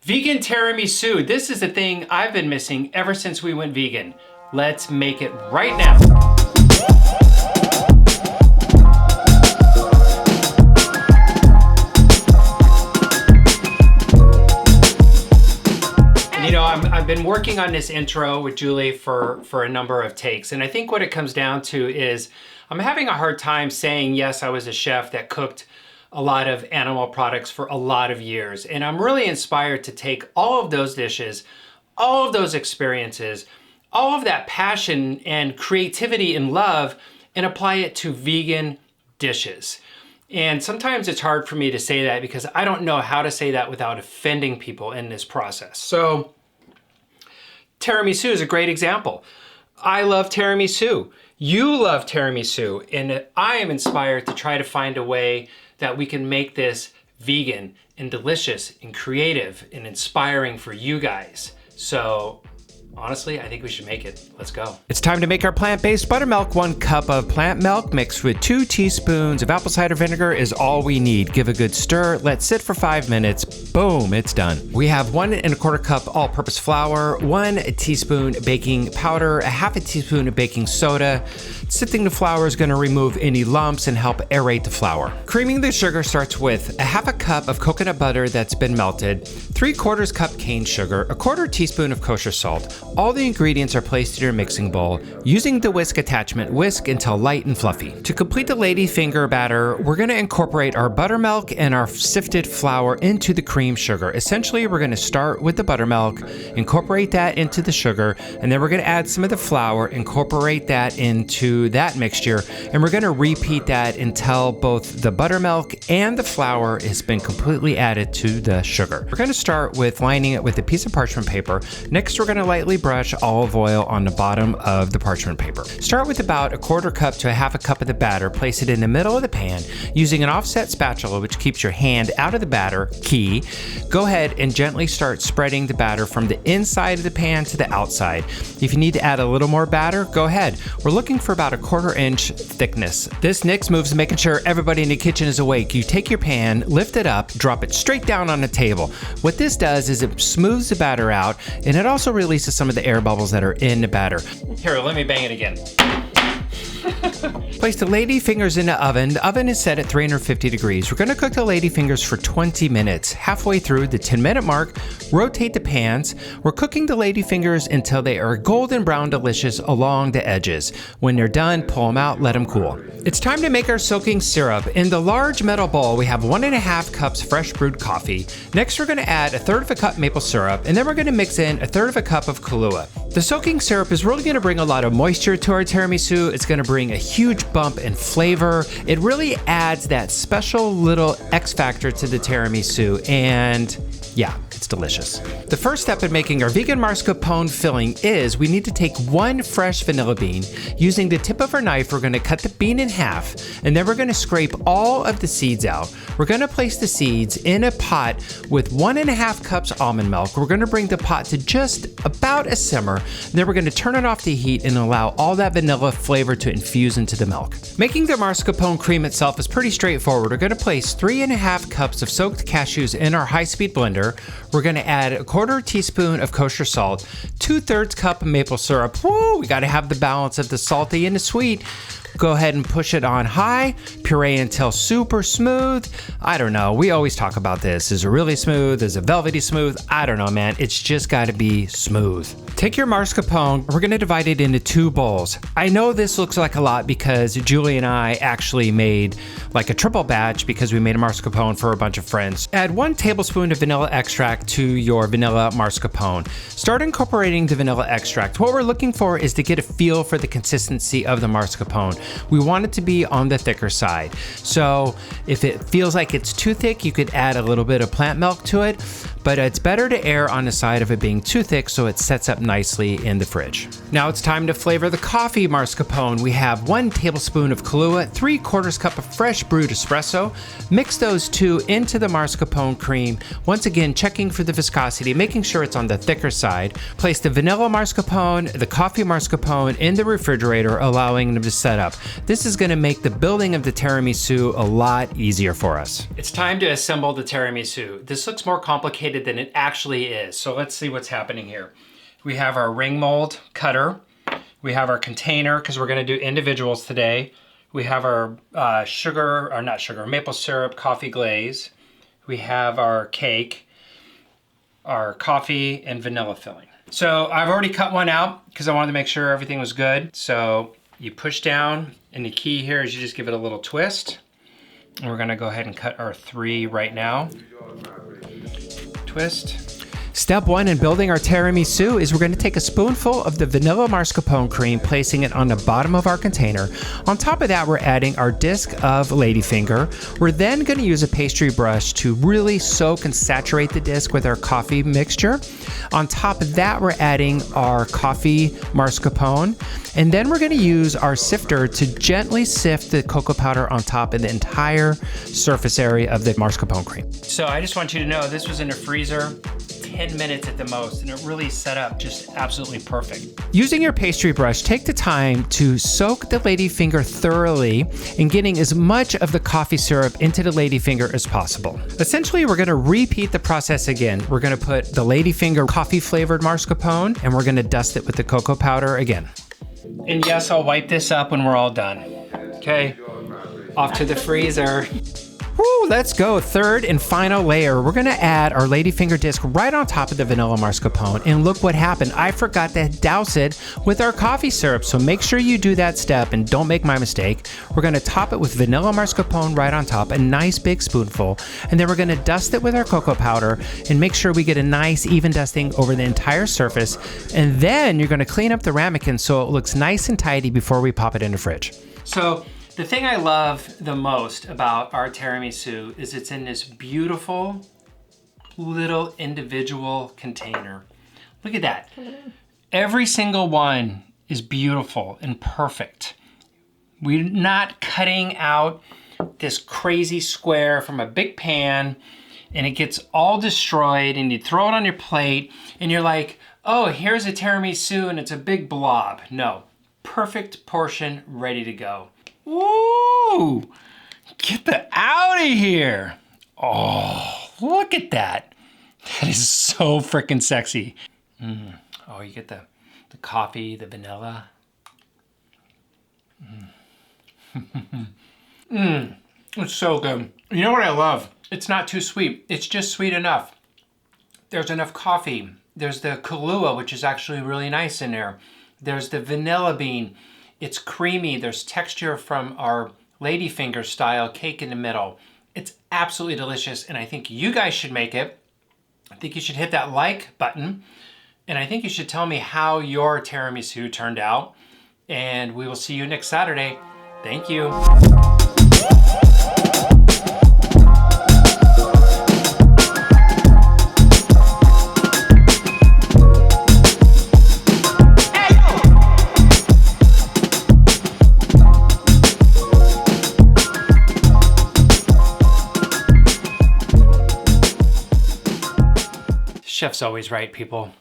Vegan tiramisu. This is a thing I've been missing ever since we went vegan. Let's make it right now. You know, I've been working on this intro with Julie for a number of takes, and I think what it comes down to is I'm having a hard time saying, yes, I was a chef that cooked a lot of animal products for a lot of years. And I'm really inspired to take all of those dishes, all of those experiences, all of that passion and creativity and love, and apply it to vegan dishes. And sometimes it's hard for me to say that because I don't know how to say that without offending people in this process. So tiramisu is a great example. I love tiramisu. You love tiramisu. And I am inspired to try to find a way that we can make this vegan and delicious and creative and inspiring for you guys. So honestly, I think we should make it. Let's go. It's time to make our plant-based buttermilk. 1 cup of plant milk mixed with 2 teaspoons of apple cider vinegar is all we need. Give a good stir, let sit for 5 minutes. Boom, it's done. We have 1 1/4 cup all-purpose flour, 1 teaspoon baking powder, 1/2 teaspoon of baking soda. Sifting the flour is going to remove any lumps and help aerate the flour. Creaming the sugar starts with 1/2 cup of coconut butter that's been melted, 3/4 cup cane sugar, 1/4 teaspoon of kosher salt. All the ingredients are placed in your mixing bowl. Using the whisk attachment, whisk until light and fluffy. To complete the ladyfinger batter, we're going to incorporate our buttermilk and our sifted flour into the cream sugar. Essentially, we're going to start with the buttermilk, incorporate that into the sugar, and then we're going to add some of the flour, incorporate that into that mixture, and we're going to repeat that until both the buttermilk and the flour has been completely added to the sugar. We're going to start with lining it with a piece of parchment paper. Next, we're going to lightly brush olive oil on the bottom of the parchment paper. Start with about 1/4 cup to 1/2 cup of the batter. Place it in the middle of the pan using an offset spatula, which keeps your hand out of the batter. Key. Go ahead and gently start spreading the batter from the inside of the pan to the outside. If you need to add a little more batter, go ahead. We're looking for about 1/4 inch thickness. This next move is making sure everybody in the kitchen is awake. You take your pan, lift it up, drop it straight down on the table. What this does is it smooths the batter out, and it also releases some of the air bubbles that are in the batter. Here, let me bang it again. Place the ladyfingers in the oven. The oven is set at 350 degrees. We're going to cook the ladyfingers for 20 minutes. Halfway through the 10-minute mark, rotate the pans. We're cooking the ladyfingers until they are golden brown delicious along the edges. When they're done, pull them out, let them cool. It's time to make our soaking syrup. In the large metal bowl, we have 1 1/2 cups fresh brewed coffee. Next, we're going to add 1/3 cup maple syrup, and then we're going to mix in 1/3 cup of Kahlua. The soaking syrup is really going to bring a lot of moisture to our tiramisu. It's going to bring a huge bump in flavor. It really adds that special little X factor to the tiramisu, and yeah, it's delicious. The first step in making our vegan mascarpone filling is we need to take 1 fresh vanilla bean. Using the tip of our knife, we're going to cut the bean in half, and then we're going to scrape all of the seeds out. We're going to place the seeds in a pot with 1 1/2 cups almond milk. We're going to bring the pot to just about a simmer, and then we're going to turn it off the heat and allow all that vanilla flavor to infuse into the milk. Making the mascarpone cream itself is pretty straightforward. We're going to place 3 1/2 cups of soaked cashews in our high-speed blender. We're going to add 1/4 teaspoon of kosher salt, 2/3 cup of maple syrup. Woo, we got to have the balance of the salty and the sweet. Go ahead and push it on high, puree until super smooth. I don't know, we always talk about this. Is it really smooth? Is it velvety smooth? I don't know, man. It's just gotta be smooth. Take your mascarpone, we're gonna divide it into 2 bowls. I know this looks like a lot because Julie and I actually made like a triple batch because we made a mascarpone for a bunch of friends. Add 1 tablespoon of vanilla extract to your vanilla mascarpone. Start incorporating the vanilla extract. What we're looking for is to get a feel for the consistency of the mascarpone. We want it to be on the thicker side. So if it feels like it's too thick, you could add a little bit of plant milk to it, but it's better to err on the side of it being too thick so it sets up nicely in the fridge. Now it's time to flavor the coffee mascarpone. We have 1 tablespoon of Kahlua, 3/4 cup of fresh brewed espresso. Mix those 2 into the mascarpone cream. Once again, checking for the viscosity, making sure it's on the thicker side. Place the vanilla mascarpone, the coffee mascarpone in the refrigerator, allowing them to set up. This is going to make the building of the tiramisu a lot easier for us. It's time to assemble the tiramisu. This looks more complicated complicated than it actually is. So let's see what's happening here. We have our ring mold cutter. We have our container, because we're gonna do individuals today. We have our maple syrup coffee glaze. We have our cake, our coffee and vanilla filling. So I've already cut one out because I wanted to make sure everything was good. So you push down, and the key here is you just give it a little twist. And we're gonna go ahead and cut our 3 right now. Twist. Step 1 in building our tiramisu is we're going to take a spoonful of the vanilla mascarpone cream, placing it on the bottom of our container. On top of that, we're adding our disc of Ladyfinger. We're then going to use a pastry brush to really soak and saturate the disc with our coffee mixture. On top of that, we're adding our coffee mascarpone. And then we're going to use our sifter to gently sift the cocoa powder on top of the entire surface area of the mascarpone cream. So I just want you to know this was in the freezer 10 minutes at the most, and it really set up just absolutely perfect. Using your pastry brush, take the time to soak the Ladyfinger thoroughly and getting as much of the coffee syrup into the Ladyfinger as possible. Essentially, we're gonna repeat the process again. We're gonna put the Ladyfinger coffee flavored mascarpone, and we're gonna dust it with the cocoa powder again. And yes, I'll wipe this up when we're all done. Okay, off to the freezer. Woo, let's go. Third and final layer. We're gonna add our Ladyfinger disc right on top of the vanilla mascarpone, and look what happened. I forgot to douse it with our coffee syrup, so make sure you do that step and don't make my mistake. We're gonna top it with vanilla mascarpone right on top, a nice big spoonful, and then we're gonna dust it with our cocoa powder and make sure we get a nice even dusting over the entire surface, and then you're gonna clean up the ramekin so it looks nice and tidy before we pop it in the fridge. So, the thing I love the most about our tiramisu is it's in this beautiful little individual container. Look at that. Every single one is beautiful and perfect. We're not cutting out this crazy square from a big pan and it gets all destroyed and you throw it on your plate and you're like, oh, here's a tiramisu and it's a big blob. No, perfect portion, ready to go. Woo! Get that out of here! Oh, look at that. That is so freaking sexy. Oh, you get the coffee, the vanilla. It's so good. You know what I love? It's not too sweet. It's just sweet enough. There's enough coffee. There's the Kahlua, which is actually really nice in there. There's the vanilla bean. It's creamy. There's texture from our Ladyfinger style cake in the middle. It's absolutely delicious, and I think you guys should make it. I think you should hit that like button, and I think you should tell me how your tiramisu turned out, and we will see you next Saturday. Thank you. Chef's always right, people.